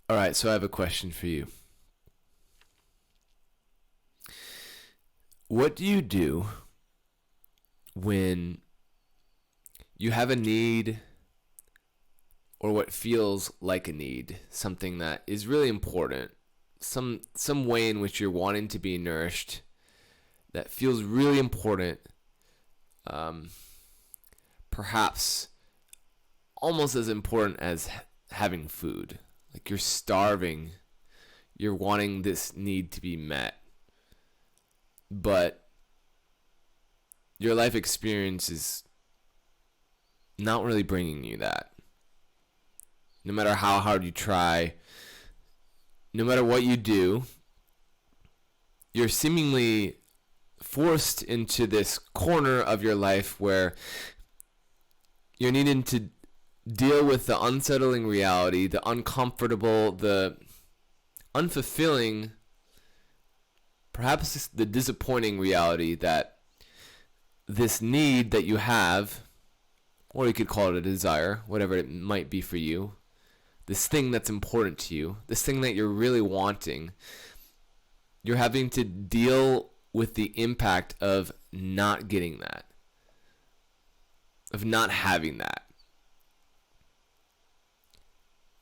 All right, so I have a question for you. What do you do when you have a need or what feels like a need, something that is really important, some way in which you're wanting to be nourished that feels really important, perhaps almost as important as having food. Like you're starving, you're wanting this need to be met, but your life experience is not really bringing you that. No matter how hard you try, no matter what you do, you're seemingly forced into this corner of your life where you're needing to deal with the unsettling reality, the uncomfortable, the unfulfilling, perhaps the disappointing reality that this need that you have, or you could call it a desire, whatever it might be for you, this thing that's important to you, this thing that you're really wanting, you're having to deal with the impact of not getting that, of not having that.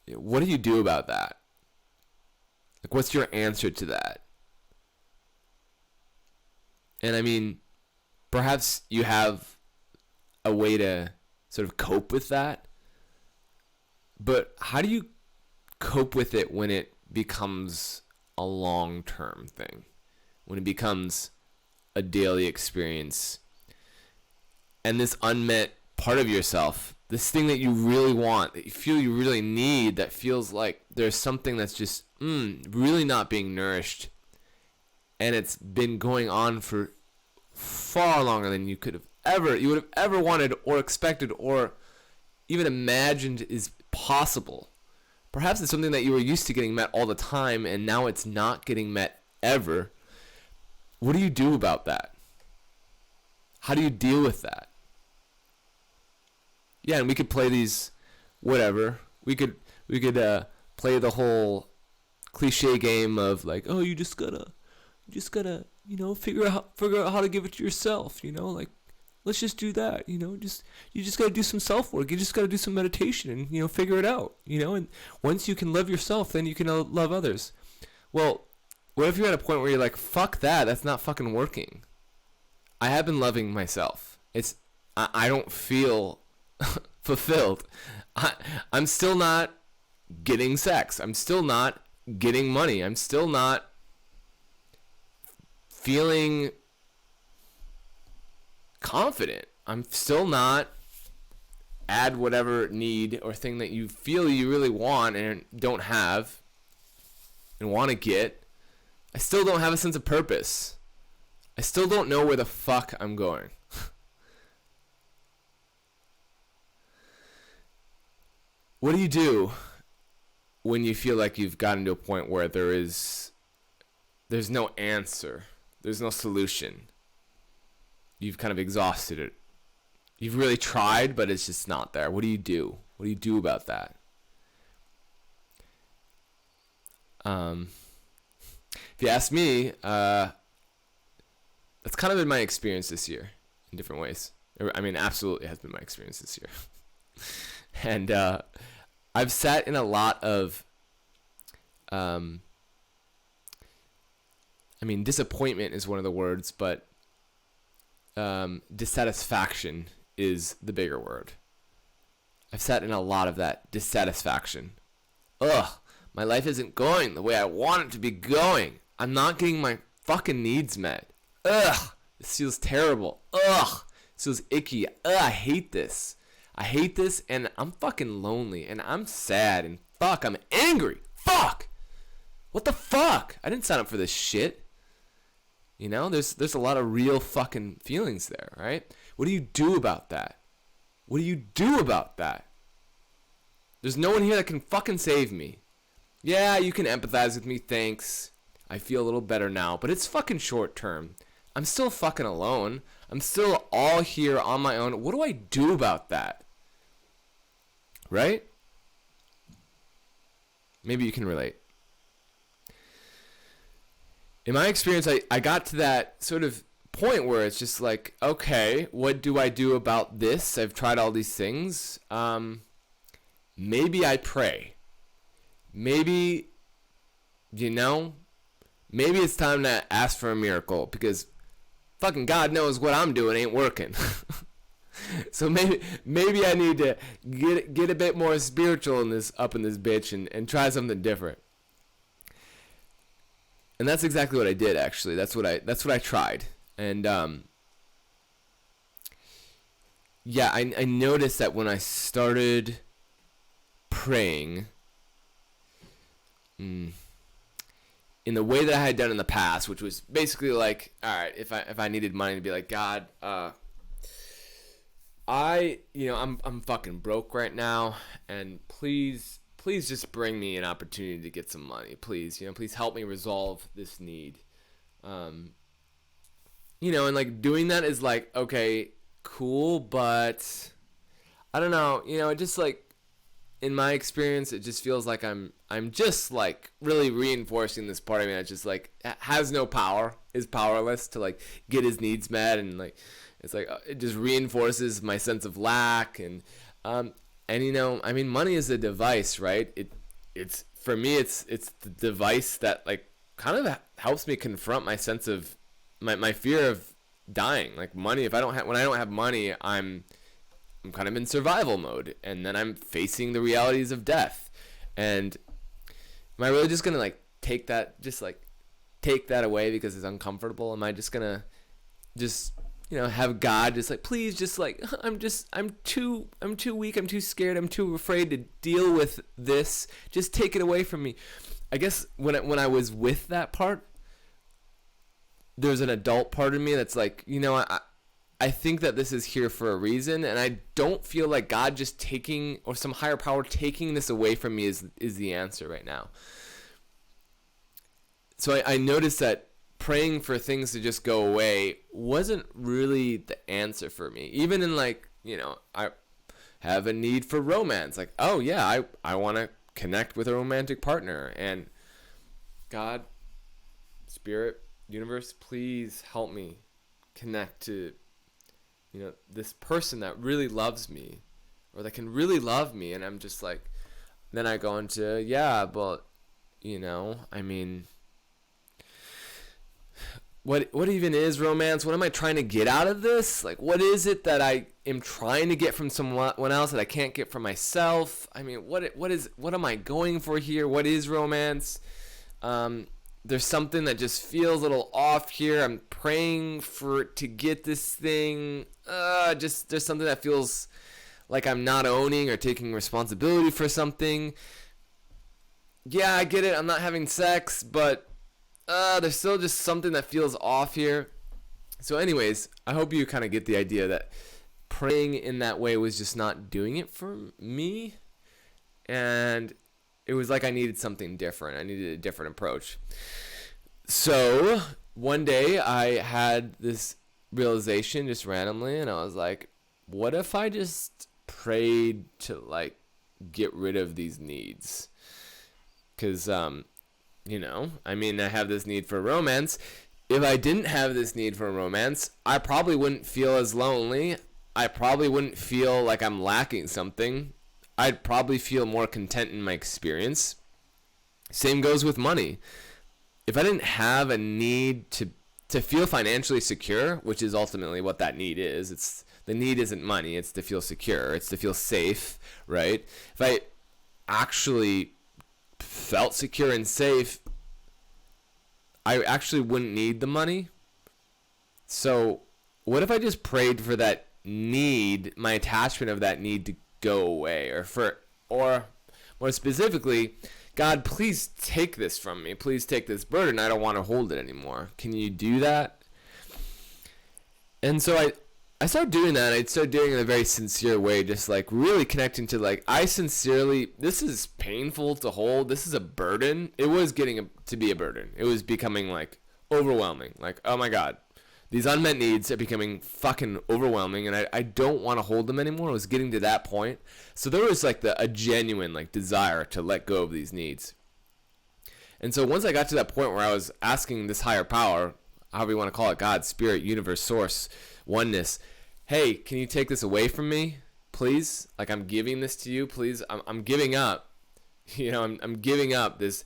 What do you do about that? Like, what's your answer to that? And I mean, perhaps you have a way to sort of cope with that, but how do you cope with it when it becomes a long-term thing? When it becomes a daily experience? And this unmet part of yourself, this thing that you really want, that you feel you really need, that feels like there's something that's just really not being nourished, and it's been going on for far longer than you would have ever wanted or expected or even imagined is possible. Perhaps it's something that you were used to getting met all the time, and now it's not getting met ever. What do you do about that? How do you deal with that? Yeah, and we could play these, whatever. We could play the whole cliche game of like, oh, you just gotta, figure out how to give it to yourself. Like, let's just do that. You just gotta do some self work. You just gotta do some meditation and figure it out. And once you can love yourself, then you can love others. Well, what if you're at a point where you're like, fuck that, that's not fucking working. I have been loving myself. I don't feel fulfilled. I'm still not getting sex. I'm still not getting money. I'm still not feeling confident. I'm still not, add whatever need or thing that you feel you really want and don't have and want to get. I still don't have a sense of purpose. I still don't know where the fuck I'm going. What do you do when you feel like you've gotten to a point where there's no answer, there's no solution? You've kind of exhausted it. You've really tried, but it's just not there. What do you do? What do you do about that? If you ask me, that's kind of been my experience this year in different ways. I mean, absolutely has been my experience this year. And I've sat in a lot of, disappointment is one of the words, but dissatisfaction is the bigger word. I've sat in a lot of that dissatisfaction. Ugh, my life isn't going the way I want it to be going. I'm not getting my fucking needs met. Ugh, this feels terrible. Ugh, this feels icky. Ugh, I hate this. And I'm fucking lonely, and I'm sad, and fuck, I'm angry. Fuck! What the fuck? I didn't sign up for this shit. There's a lot of real fucking feelings there, right? What do you do about that? What do you do about that? There's no one here that can fucking save me. Yeah, you can empathize with me, thanks. I feel a little better now, but it's fucking short term. I'm still fucking alone. I'm still all here on my own. What do I do about that? Right? maybe you can relate. In my experience, I got to that sort of point where it's just like, okay, what do I do about this? I've tried all these things. Maybe I pray. Maybe, maybe it's time to ask for a miracle, because fucking God knows what I'm doing ain't working. So maybe I need to get a bit more spiritual up in this bitch and try something different. And that's exactly what I did, actually. That's what I tried. And yeah, I noticed that when I started praying in the way that I had done in the past, which was basically like, all right, if I needed money, to be like, God, I'm fucking broke right now, and please just bring me an opportunity to get some money. Please help me resolve this need. And like doing that is like, okay, cool, but I don't know, it just like, in my experience, it just feels like I'm just like really reinforcing this part of me that just like has no power, is powerless to like get his needs met, and like it's like it just reinforces my sense of lack. And money is a device, right? It's for me, it's the device that like kind of helps me confront my sense of my fear of dying. Like money, when I don't have money, I'm kind of in survival mode, and then I'm facing the realities of death. And am I really just gonna like take that away because it's uncomfortable? Am I just gonna have God just like, please, just like, I'm too weak, I'm too scared, I'm too afraid to deal with this, just take it away from me? I guess when I was with that part, there's an adult part of me that's like, I think that this is here for a reason, and I don't feel like God just taking, or some higher power taking this away from me is the answer right now. So I noticed that praying for things to just go away wasn't really the answer for me. Even in like, I have a need for romance. Like, oh yeah, I want to connect with a romantic partner, and God, Spirit, Universe, please help me connect to this person that really loves me, or that can really love me. And I'm just like, then I go into, yeah, but what even is romance? What am I trying to get out of this? Like, what is it that I am trying to get from someone else that I can't get from myself? I mean, what am I going for here? What is romance? There's something that just feels a little off here. I'm praying to get this thing. Just there's something that feels like I'm not owning or taking responsibility for something. Yeah, I get it. I'm not having sex, but there's still just something that feels off here. So anyways, I hope you kind of get the idea that praying in that way was just not doing it for me. And it was like I needed something different. I needed a different approach. So one day I had this realization just randomly, and I was like, what if I just prayed to like get rid of these needs? Because, I have this need for romance. If I didn't have this need for romance, I probably wouldn't feel as lonely. I probably wouldn't feel like I'm lacking something. I'd probably feel more content in my experience. Same goes with money. If I didn't have a need to feel financially secure, which is ultimately what that need is, the need isn't money, it's to feel secure, it's to feel safe, right? If I actually felt secure and safe, I actually wouldn't need the money. So what if I just prayed for that need, my attachment of that need, to go away, or more specifically, God, please take this from me. Please take this burden. I don't want to hold it anymore. Can you do that? And so I started doing that. I started doing it in a very sincere way, just like really connecting to like, this is painful to hold. This is a burden. It was getting to be a burden. It was becoming like overwhelming. Like, oh my God, these unmet needs are becoming fucking overwhelming, and I don't want to hold them anymore. It was getting to that point. So there was like a genuine like desire to let go of these needs. And so once I got to that point where I was asking this higher power, however you want to call it, God, spirit, universe, source, oneness, hey, can you take this away from me, please? Like, I'm giving this to you, please. I'm giving up. I'm giving up this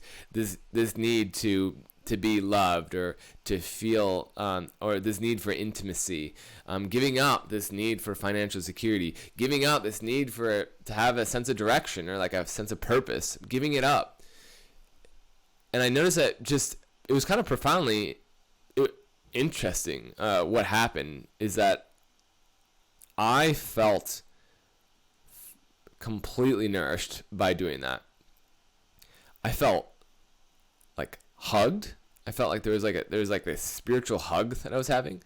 need to be loved, or to feel, or this need for intimacy. Giving up this need for financial security. Giving up this need to have a sense of direction, or like a sense of purpose. Giving it up. And I noticed that it was kind of profoundly interesting. What happened is that I felt completely nourished by doing that. I felt like hugged. I felt like there was like this spiritual hug that I was having.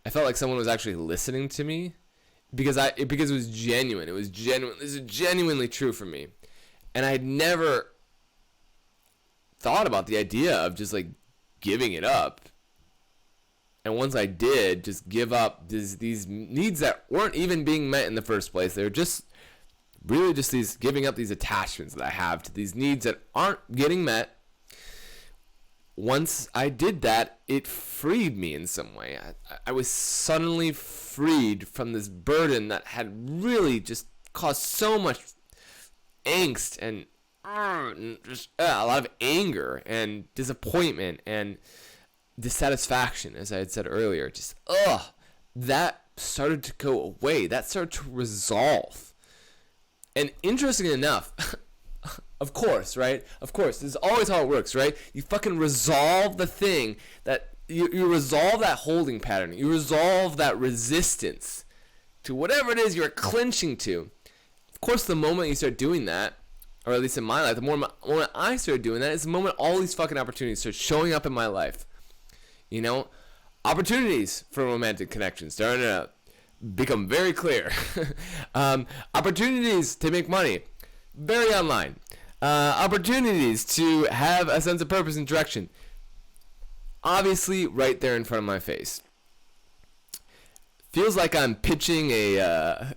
I felt like someone was actually listening to me, because it was genuine. It was genuine. This is genuinely true for me, and I had never thought about the idea of just like giving it up. And once I did just give up these needs that weren't even being met in the first place, they're just really just these giving up these attachments that I have to these needs that aren't getting met. Once I did that, it freed me in some way. I was suddenly freed from this burden that had really just caused so much angst and just a lot of anger and disappointment and dissatisfaction, as I had said earlier. Just that started to go away. That started to resolve. And interestingly enough, of course, right? Of course, this is always how it works, right? You fucking resolve the thing that you resolve that holding pattern. You resolve that resistance to whatever it is you're clinching to. Of course, the moment you start doing that, or at least in my life, the moment I started doing that is the moment all these fucking opportunities start showing up in my life. Opportunities for romantic connections starting to become very clear. Opportunities to make money, very online. Opportunities to have a sense of purpose and direction, obviously right there in front of my face. Feels like I'm pitching a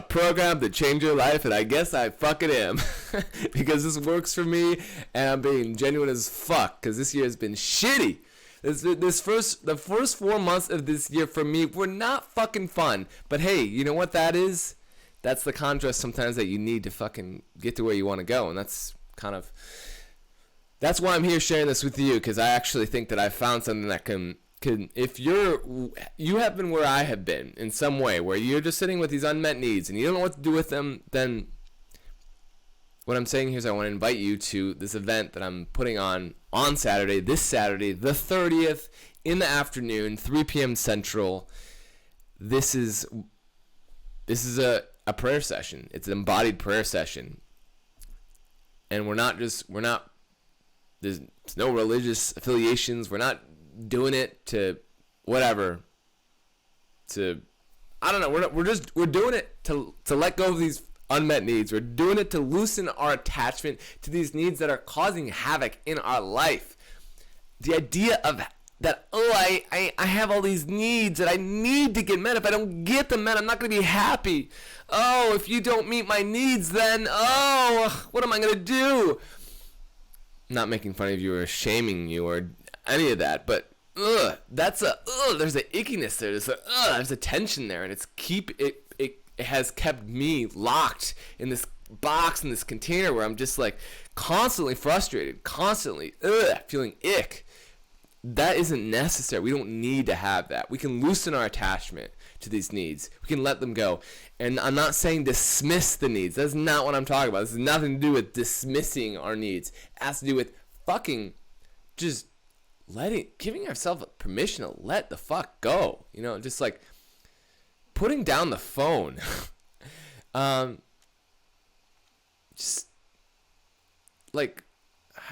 program to change your life, and I guess I fucking am. Because this works for me, and I'm being genuine as fuck, because this year has been shitty. The first 4 months of this year for me were not fucking fun. But hey, you know what that is? That's the contrast sometimes that you need to fucking get to where you want to go, and that's why I'm here sharing this with you, because I actually think that I found something that can if you have been where I have been in some way, where you're just sitting with these unmet needs and you don't know what to do with them, then what I'm saying here is I want to invite you to this event that I'm putting on Saturday, this Saturday, the 30th, in the afternoon, 3 p.m. Central. This is a prayer session. It's an embodied prayer session. And there's no religious affiliations. We're not doing it to whatever, I don't know. We're doing it to let go of these unmet needs. We're doing it to loosen our attachment to these needs that are causing havoc in our life. The idea of that, I have all these needs that I need to get met. If I don't get them met, I'm not going to be happy. Oh, if you don't meet my needs, then, what am I going to do? I'm not making fun of you or shaming you or any of that, but there's an ickiness there. There's a tension there, and it has kept me locked in this box, in this container where I'm just like constantly frustrated, constantly feeling ick. That isn't necessary. We don't need to have that. We can loosen our attachment to these needs. We can let them go. And I'm not saying dismiss the needs. That's not what I'm talking about. This has nothing to do with dismissing our needs. It has to do with fucking just giving ourselves permission to let the fuck go. Just like putting down the phone. Just like,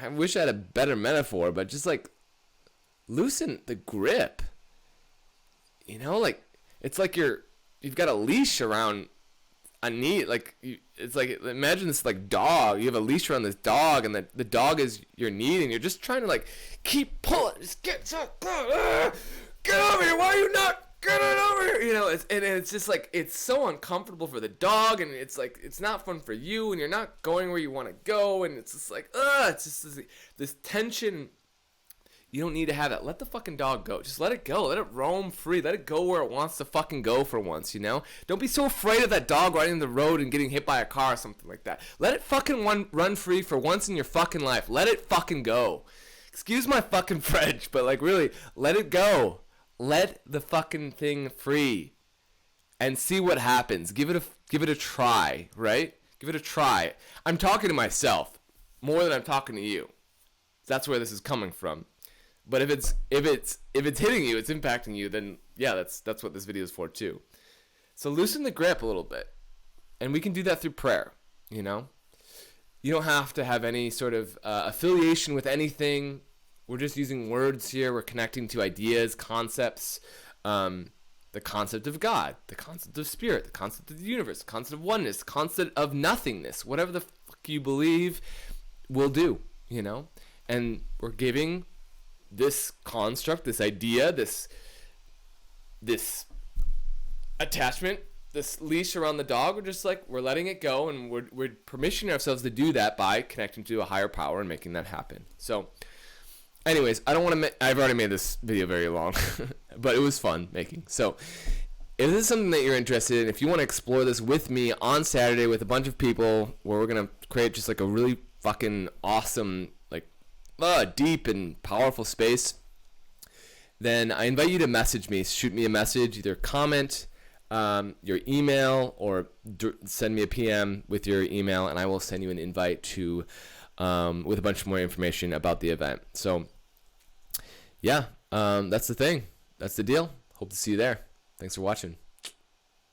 I wish I had a better metaphor, but just like loosen the grip. Like it's like you've got a leash around a need. Like it's like, imagine this like dog. You have a leash around this dog, and the dog is your need, and you're just trying to like keep pulling. Just get over here. Why are you not get it over here, you know. And it's just like, it's so uncomfortable for the dog, and it's like, it's not fun for you, and you're not going where you want to go, and it's just like, it's just this tension. You don't need to have that. Let the fucking dog go. Just let it go. Let it roam free. Let it go where it wants to fucking go for once, you know? Don't be so afraid of that dog riding the road and getting hit by a car or something like that. Let it fucking run free for once in your fucking life. Let it fucking go. Excuse my fucking French, but like really, let it go. Let the fucking thing free and see what happens. Give it a try, right? Give it a try. I'm talking to myself more than I'm talking to you. That's where this is coming from. But if it's hitting you, it's impacting you, then yeah, that's what this video is for too. So loosen the grip a little bit. And we can do that through prayer, you know? You don't have to have any sort of affiliation with anything. We're just using words here. We're connecting to ideas, concepts, the concept of God, the concept of spirit, the concept of the universe, the concept of oneness, the concept of nothingness. Whatever the fuck you believe will do, you know? And we're giving this construct, this idea, this attachment, this leash around the dog, we're letting it go, and we're permissioning ourselves to do that by connecting to a higher power and making that happen. So anyways, I don't want to I've already made this video very long, but it was fun making. So if this is something that you're interested in, if you want to explore this with me on Saturday with a bunch of people, where we're going to create just like a really fucking awesome, deep and powerful space, then I invite you to message me. Shoot me a message, either comment your email, or send me a PM with your email, and I will send you an invite to with a bunch more information about the event. So yeah, that's the thing. That's the deal. Hope to see you there. Thanks for watching.